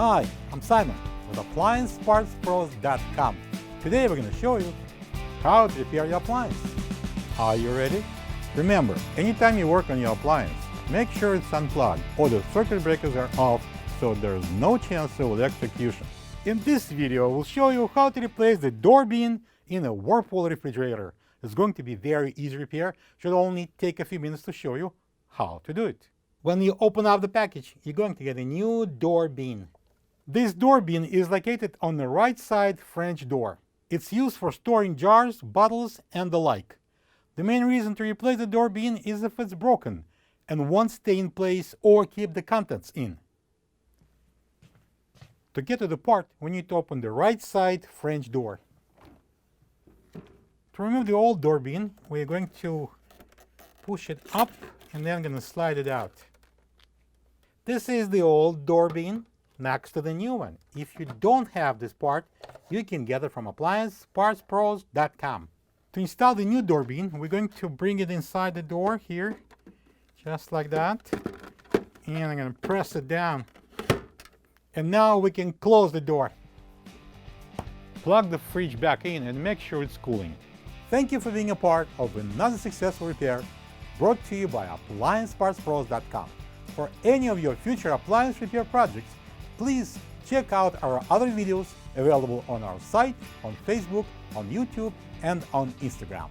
Hi, I'm Simon with AppliancePartsPros.com. Today we're going to show you how to repair your appliance. Are you ready? Remember, anytime you work on your appliance, make sure it's unplugged or the circuit breakers are off so there's no chance of electrocution. In this video, we'll show you how to replace the door bean in a Whirlpool refrigerator. It's going to be very easy repair. Should only take a few minutes to show you how to do it. When you open up the package, you're going to get a new door bean. This door bean is located on the right side French door. It's used for storing jars, bottles, and the like. The main reason to replace the door bean is if it's broken and won't stay in place or keep the contents in. To get to the part, we need to open the right side French door. To remove the old door bean, we're going to push it up and then going to slide it out. This is the old door bean next to the new one. If you don't have this part, you can get it from AppliancePartsPros.com. To install the new door bean, we're going to bring it inside the door here, just like that. And I'm going to press it down. And now we can close the door. Plug the fridge back in and make sure it's cooling. Thank you for being a part of another successful repair brought to you by AppliancePartsPros.com. For any of your future appliance repair projects, please check out our other videos available on our site, on Facebook, on YouTube, and on Instagram.